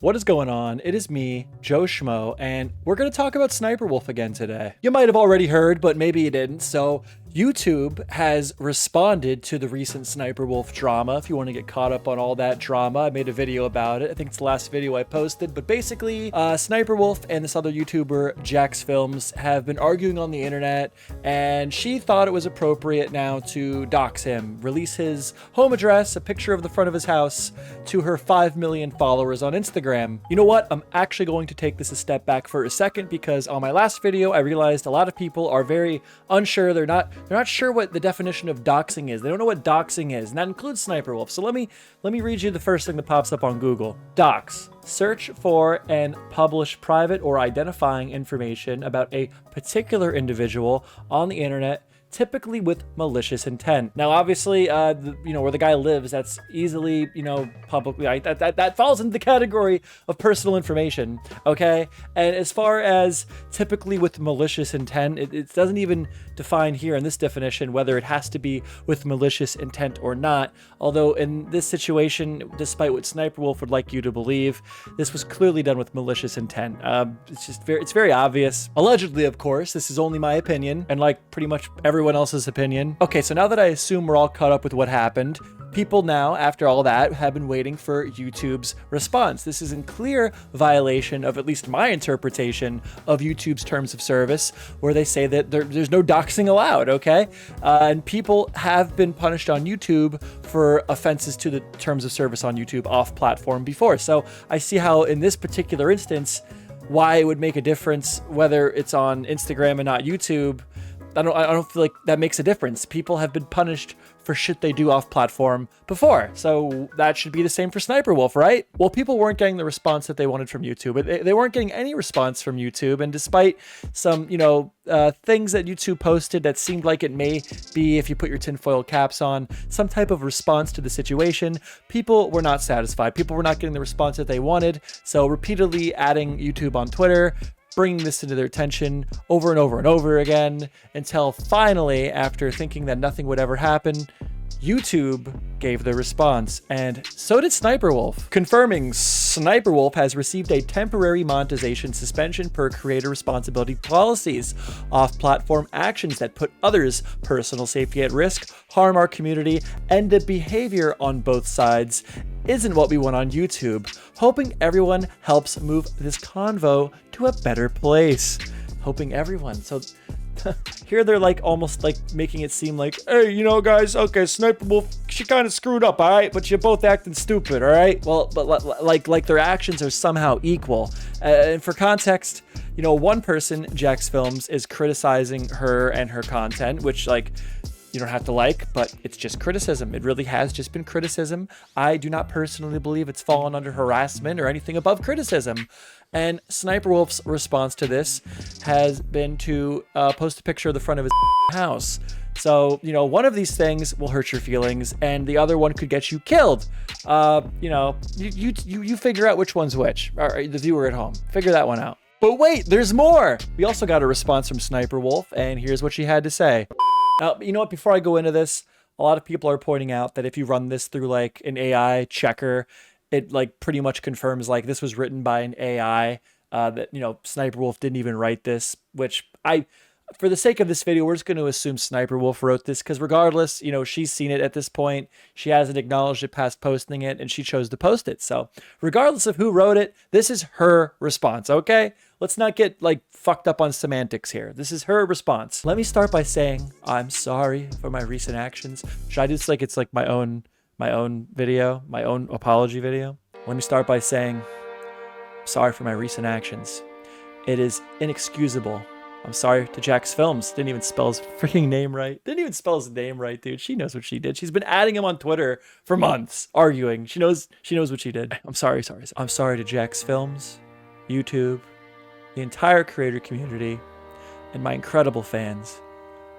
What is going on? It is me, Mejoeshmoe, and we're going to talk about SSSniperWolf again today. You might have already heard, but maybe you didn't. So YouTube has responded to the recent SSSniperWolf drama. If you want to get caught up on all that drama, I made a video about it. I think it's the last video I posted, but basically SSSniperWolf and this other YouTuber, JacksFilms, have been arguing on the internet, and she thought it was appropriate now to dox him, release his home address, a picture of the front of his house, to her 5 million followers on Instagram. You know what? I'm actually going to take this a step back for a second, because on my last video, I realized a lot of people are very unsure. They're not sure what the definition of doxing is. They don't know what doxing is, and that includes SSSniperWolf. So let me read you the first thing that pops up on Google. Dox. Search for and publish private or identifying information about a particular individual on the internet, typically with malicious intent. Now, obviously, where the guy lives, that's easily, publicly, that falls into the category of personal information, okay? And as far as typically with malicious intent, it doesn't even define here in this definition whether it has to be with malicious intent or not. Although in this situation, despite what SSSniperWolf would like you to believe, this was clearly done with malicious intent. It's very obvious. Allegedly, of course. This is only my opinion, and like pretty much everyone else's opinion. Okay, so now that I assume we're all caught up with what happened, people now, after all that, have been waiting for YouTube's response. This is in clear violation of at least my interpretation of YouTube's terms of service, where they say that there's no doxing allowed, okay? And people have been punished on YouTube for offenses to the terms of service on YouTube off-platform before. So I see how in this particular instance, why it would make a difference whether it's on Instagram and not YouTube. I don't feel like that makes a difference. People have been punished for shit they do off platform before. So that should be the same for SSSniperWolf, right? Well, people weren't getting the response that they wanted from YouTube. They weren't getting any response from YouTube. And despite some, things that YouTube posted that seemed like it may be, if you put your tinfoil caps on, some type of response to the situation, people were not satisfied. People were not getting the response that they wanted. So repeatedly adding YouTube on Twitter, bringing this into their attention over and over and over again, until finally, after thinking that nothing would ever happen, YouTube gave the response, and so did SSSniperWolf, confirming SSSniperWolf has received a temporary monetization suspension per creator responsibility policies. Off-platform actions that put others' personal safety at risk, harm our community, and the behavior on both sides isn't what we want on YouTube. Hoping everyone helps move this convo to a better place. Hoping everyone. So here they're like almost like making it seem like, hey, guys, okay, SSSniperWolf, she kind of screwed up, all right, but you're both acting stupid, all right? Well, but like their actions are somehow equal. And for context, one person, JacksFilms, is criticizing her and her content, which you don't have to like, but it's just criticism. It really has just been criticism. I do not personally believe it's fallen under harassment or anything above criticism. And SSSniperWolf's response to this has been to post a picture of the front of his house. So, one of these things will hurt your feelings, and the other one could get you killed. You figure out which one's which. All right, the viewer at home, figure that one out. But wait, there's more. We also got a response from SSSniperWolf, and here's what she had to say. Now, you know what? Before I go into this, a lot of people are pointing out that if you run this through like an AI checker, it like pretty much confirms like this was written by an AI, that, SSSniperWolf didn't even write this, which for the sake of this video, we're just going to assume SSSniperWolf wrote this, because regardless, she's seen it at this point. She hasn't acknowledged it past posting it, and she chose to post it. So regardless of who wrote it, this is her response, okay? Let's not get like fucked up on semantics here. This is her response. Let me start by saying I'm sorry for my recent actions. Should I do this like it's like my own video, my own apology video? Let me start by saying sorry for my recent actions. It is inexcusable. I'm sorry to JacksFilms. Didn't even spell his freaking name right. Didn't even spell his name right, dude. She knows what she did. She's been adding him on Twitter for months, arguing. She knows what she did. I'm sorry. I'm sorry to JacksFilms, YouTube, the entire creator community, and my incredible fans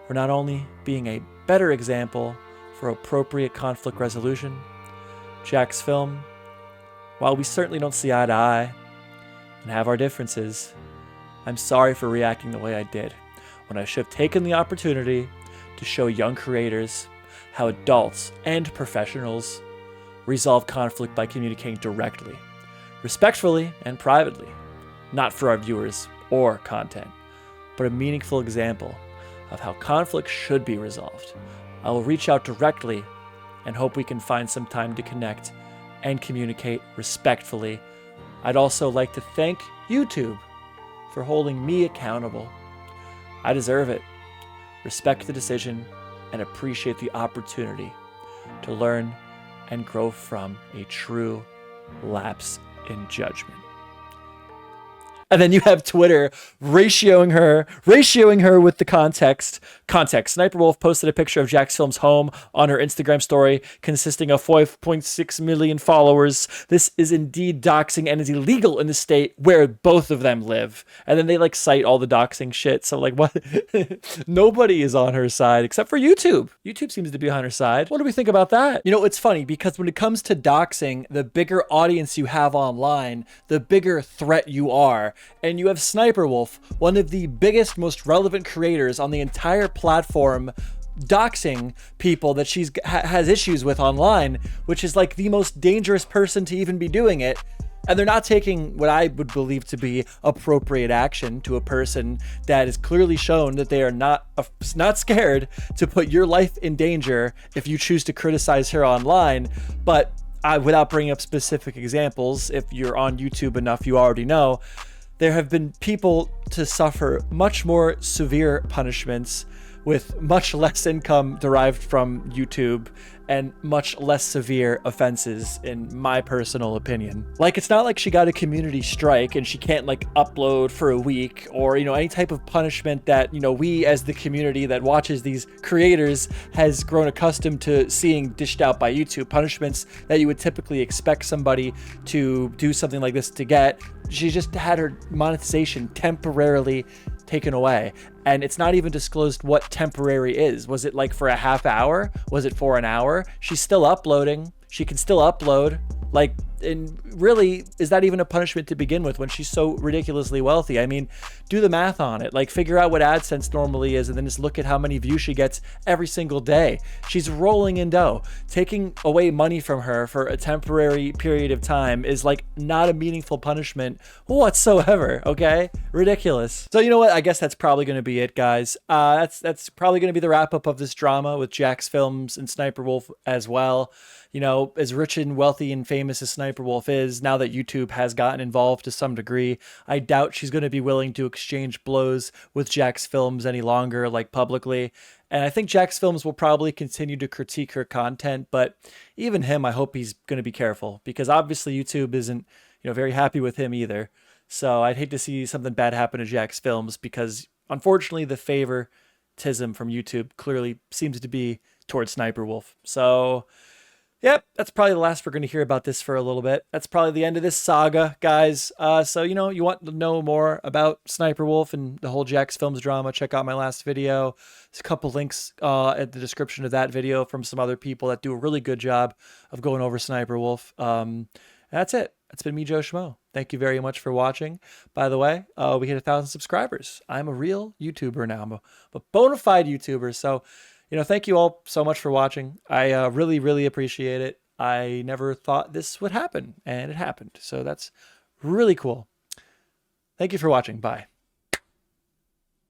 for not only being a better example for appropriate conflict resolution. JacksFilm, while we certainly don't see eye to eye and have our differences, I'm sorry for reacting the way I did, when I should have taken the opportunity to show young creators how adults and professionals resolve conflict by communicating directly, respectfully and privately, not for our viewers or content, but a meaningful example of how conflict should be resolved. I will reach out directly and hope we can find some time to connect and communicate respectfully. I'd also like to thank YouTube for holding me accountable. I deserve it. Respect the decision and appreciate the opportunity to learn and grow from a true lapse in judgment. And then you have Twitter ratioing her with the context. SniperWolf posted a picture of JacksFilms' home on her Instagram story, consisting of 5.6 million followers. This is indeed doxing and is illegal in the state where both of them live. And then they like cite all the doxing shit. So like, what? Nobody is on her side except for YouTube. YouTube seems to be on her side. What do we think about that? You know, it's funny because when it comes to doxing, the bigger audience you have online, the bigger threat you are. And you have SniperWolf, one of the biggest, most relevant creators on the entire platform, doxing people that she's has issues with online, which is like the most dangerous person to even be doing it. And they're not taking what I would believe to be appropriate action to a person that is clearly shown that they are not scared to put your life in danger if you choose to criticize her online. But without bringing up specific examples, if you're on YouTube enough, you already know there have been people to suffer much more severe punishments with much less income derived from YouTube and much less severe offenses, in my personal opinion. Like, it's not like she got a community strike and she can't like upload for a week, or, you know, any type of punishment that, you know, we as the community that watches these creators has grown accustomed to seeing dished out by YouTube. Punishments that you would typically expect somebody to do something like this to get. She just had her monetization temporarily taken away, and it's not even disclosed what temporary is. Was it like for a half hour? Was it for an hour? She's still uploading. She can still upload. Like, and really, is that even a punishment to begin with when she's so ridiculously wealthy? I mean, do the math on it. Like, figure out what AdSense normally is and then just look at how many views she gets every single day. She's rolling in dough. Taking away money from her for a temporary period of time is like not a meaningful punishment whatsoever, okay? Ridiculous. So you know what? I guess that's probably going to be it, guys. That's probably going to be the wrap up of this drama with JacksFilms and SniperWolf as well. You know, as rich and wealthy and famous as SniperWolf is, now that YouTube has gotten involved to some degree, I doubt she's going to be willing to exchange blows with JacksFilms any longer, like publicly. And I think JacksFilms will probably continue to critique her content, but even him, I hope he's going to be careful, because obviously YouTube isn't, you know, very happy with him either. So I'd hate to see something bad happen to JacksFilms, because unfortunately the favoritism from YouTube clearly seems to be towards SniperWolf. So yep, that's probably the last we're going to hear about this for a little bit. That's probably the end of this saga, guys. So, you know, you want to know more about SniperWolf and the whole JacksFilms drama, check out my last video. There's a couple links at the description of that video from some other people that do a really good job of going over SniperWolf. That's it. That's been Mejoeshmoe. Thank you very much for watching. By the way, we hit 1,000 subscribers. I'm a real YouTuber now. I'm a bona fide YouTuber. So, you know, thank you all so much for watching. I really, really appreciate it. I never thought this would happen, and it happened. So that's really cool. Thank you for watching. Bye.